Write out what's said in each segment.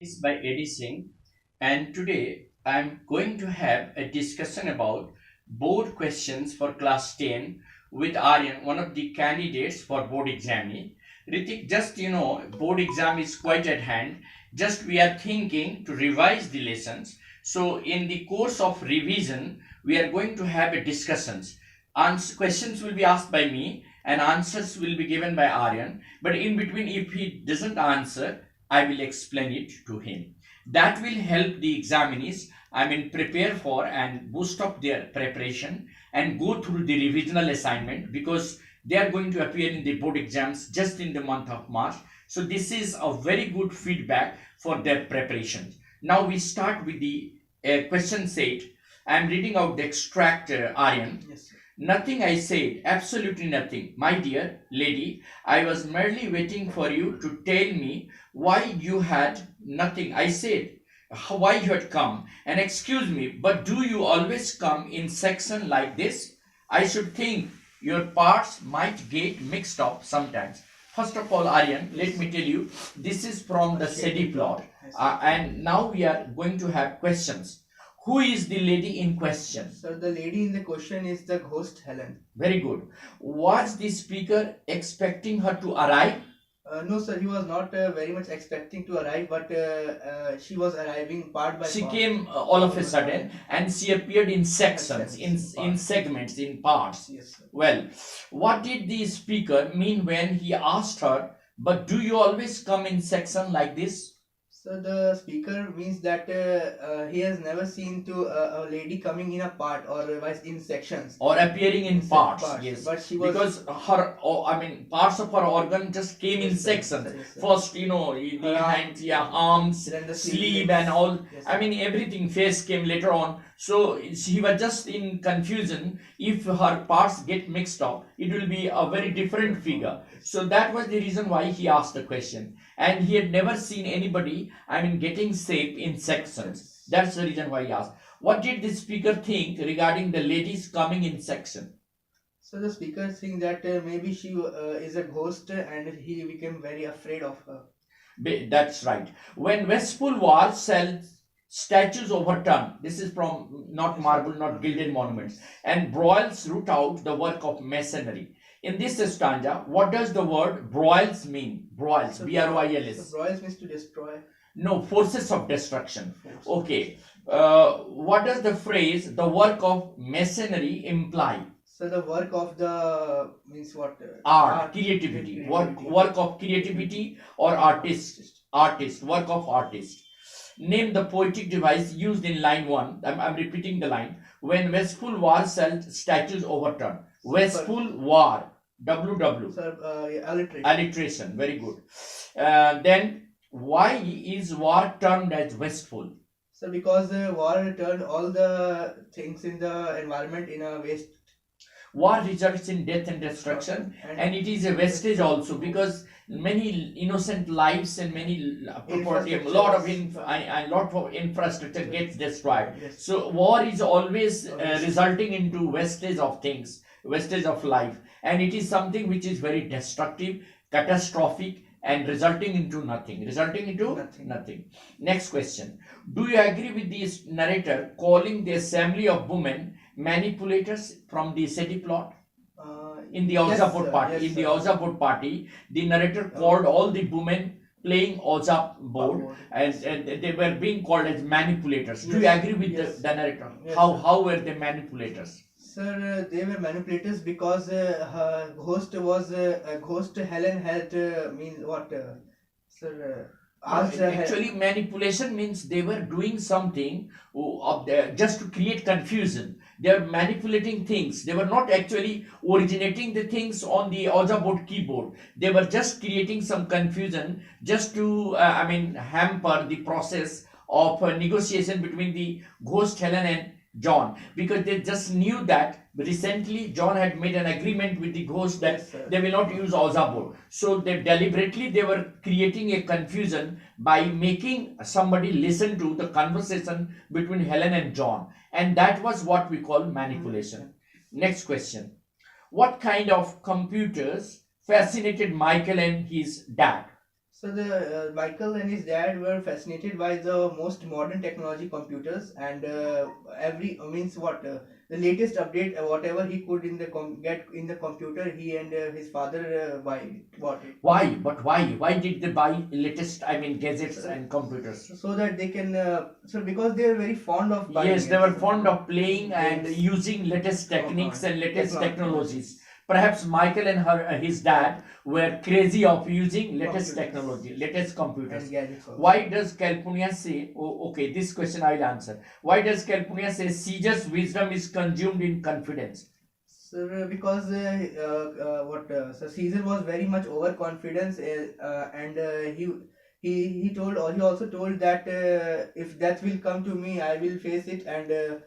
Is by Eddie Singh, and today I'm going to have a discussion about board questions for class 10 with Aryan, one of the candidates for board exam. Ritik, just board exam is quite at hand. Just we are thinking to revise the lessons. So in the course of revision, we are going to have a discussions. Questions will be asked by me and answers will be given by Aryan. But in between, if he doesn't answer, I will explain it to him. That will help the examinees, prepare for and boost up their preparation and go through the revisional assignment because they are going to appear in the board exams just in the month of March. So this is a very good feedback for their preparation. Now we start with the question set. I am reading out the extract, Aryan. Yes, sir. Nothing I said, absolutely nothing. My dear lady, I was merely waiting for you to tell me why you had nothing. I said, why you had come. And excuse me, but do you always come in section like this? I should think your parts might get mixed up sometimes. First of all, Aryan, let me tell you, this is from the SEDI plot. And now we are going to have questions. Who is the lady in question? So the lady in the question is the host Helen. Very good. Was the speaker expecting her to arrive? No, sir, he was not very much expecting to arrive, but she was arriving part by She part. came all of a sudden and she appeared in sections, in Parts. segments, in parts. Yes, sir. Well, what did the speaker mean when he asked her, but do you always come in section like this? So the speaker means that he has never seen to a lady coming in a part or otherwise in sections. Or appearing in parts, yes. But she was Because her, parts of her organ just came in Yes, sir. sections. Yes, sir. First, the Her hands, arms, then the sleeve and all. Yes, Everything, face came later on. So she was just in confusion. If her parts get mixed up, it will be a very different figure. So that was the reason why he asked the question. And he had never seen anybody, getting saved in sections. That's the reason why he asked. What did the speaker think regarding the ladies coming in section? So the speaker think that maybe she is a ghost and he became very afraid of her. That's right. When Westpool War sells statues overturned, this is from not marble, not gilded monuments, and broils root out the work of masonry. In this stanza, what does the word broils mean? Broils, So- B-R-O-I-L-S. So broils means to destroy. No, forces of destruction. Force. Okay. What does the phrase the work of masonry imply? So the work of the means what? Art, creativity, work of creativity or artist, work of artist. Name the poetic device used in line 1. I'm repeating the line. When Westpool War sells statues overturned. Westpool War, WW. Sir, alliteration. Alliteration, very good. Then why is war termed as wasteful? So because war turned all the things in the environment in a waste. War results in death and destruction, and it is a wastage also because many innocent lives and many property, a lot of infrastructure gets destroyed. Yes. So war is always resulting into wastage of things, wastage of life, and it is something which is very destructive, catastrophic, and resulting into nothing. Nothing. Next question. Do you agree with this narrator calling the assembly of women manipulators from the SETI plot? In the Oza board party, party, the narrator called all the women playing Oza board and they were being called as manipulators. Do you agree with the narrator? Yes, How were they manipulators? Sir, they were manipulators because her host was a ghost. Helen had mean what? Sir, asked Actually, manipulation means they were doing something just to create confusion. They are manipulating things. They were not actually originating the things on the Oja board keyboard. They were just creating some confusion just to, hamper the process of negotiation between the ghost Helen and John, because they just knew that recently John had made an agreement with the ghost that Yes, sir. they will not use Ozabor. So they deliberately they were creating a confusion by making somebody listen to the conversation between Helen and John, and that was what we call manipulation. Next question: what kind of computers fascinated Michael and his dad? So the Michael and his dad were fascinated by the most modern technology computers, and every means what the latest update, whatever he could in the get in the computer, he and his father bought it. Why? But why? Why did they buy latest, I mean, gadgets So, and computers? so that they can so because they are very fond of buying Yes, they it. were fond of playing and Games. using latest techniques and latest technologies. Technologies. Perhaps Michael and his dad were crazy of using latest Computers. technology, latest And computers. gadgets also. Why does California say, oh, okay, this question I will answer. Why does California say Caesar's wisdom is consumed in confidence? So because so Caesar was very much overconfident, and he told, or he also told that if death will come to me, I will face it, and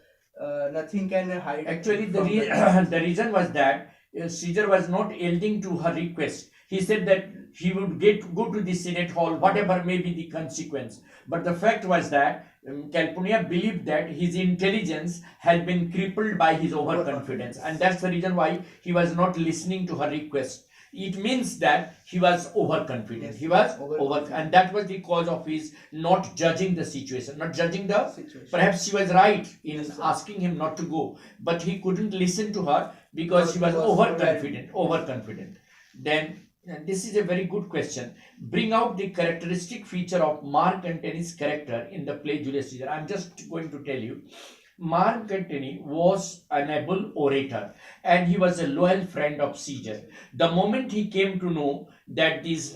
nothing can hide. Actually, from the the reason was that Caesar was not yielding to her request. He said that he would go to the Senate hall, whatever may be the consequence. But the fact was that California believed that his intelligence had been crippled by his overconfidence, and that's the reason why he was not listening to her request. It means that he was overconfident. Yes, He was overconfident. and that was the cause of his not judging the situation, not judging the. situation. Perhaps she was right in Yes, sir. asking him not to go, but he couldn't listen to her because she was Because overconfident. Overconfident. Then this is a very good question. Bring out the characteristic feature of Mark Antony's character in the play Julius Caesar. I'm just going to tell you. Mark Antony was an able orator and he was a loyal friend of Caesar. The moment he came to know that this,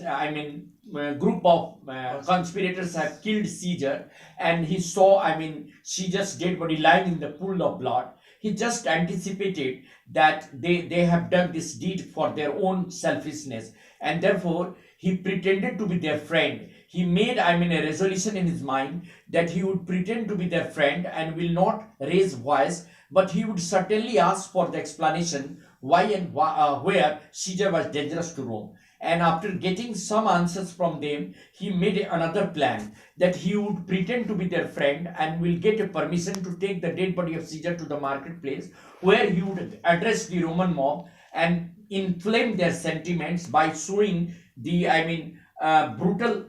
group of conspirators have killed Caesar, and he saw, Caesar's dead body lying in the pool of blood, he just anticipated that they have done this deed for their own selfishness, and therefore he pretended to be their friend. He made, a resolution in his mind that he would pretend to be their friend and will not raise voice, but he would certainly ask for the explanation why and where Caesar was dangerous to Rome. And after getting some answers from them, he made another plan that he would pretend to be their friend and will get a permission to take the dead body of Caesar to the marketplace, where he would address the Roman mob and inflame their sentiments by showing the, brutal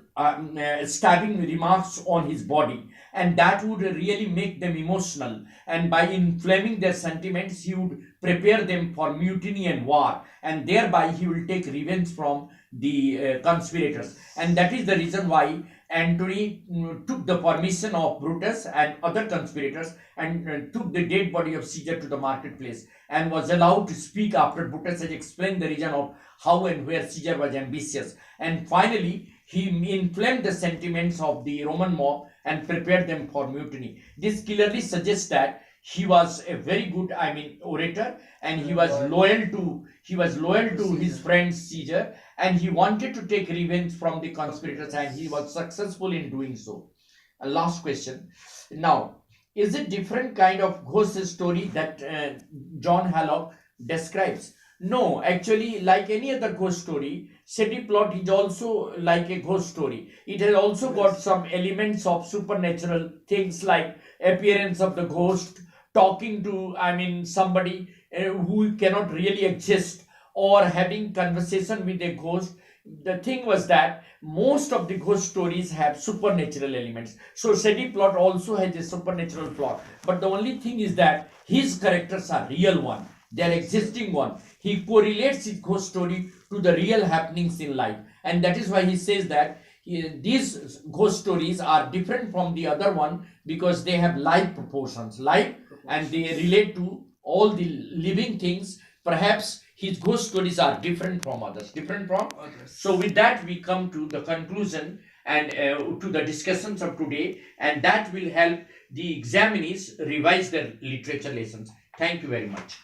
stabbing remarks on his body, and that would really make them emotional, and by inflaming their sentiments he would prepare them for mutiny and war, and thereby he will take revenge from the conspirators. And that is the reason why Antony took the permission of Brutus and other conspirators and took the dead body of Caesar to the marketplace and was allowed to speak after Brutus had explained the reason of how and where Caesar was ambitious. And finally, he inflamed the sentiments of the Roman mob and prepared them for mutiny. This clearly suggests that he was a very good, orator, and he was loyal to his friend Caesar, and he wanted to take revenge from the conspirators, and he was successful in doing so. A last question. Now, is it different kind of ghost story that John Hallock describes? No, actually, like any other ghost story, city plot is also like a ghost story. It has also got some elements of supernatural things like appearance of the ghost, talking to, somebody who cannot really exist, or having conversation with a ghost. The thing was that most of the ghost stories have supernatural elements. So city plot also has a supernatural plot. But the only thing is that his characters are real one. They are existing one. He correlates his ghost story to the real happenings in life, and that is why he says that these ghost stories are different from the other one because they have life proportions, life, and they relate to all the living things. Perhaps his ghost stories are different from others, So with that, we come to the conclusion and to the discussions of today, and that will help the examinees revise their literature lessons. Thank you very much.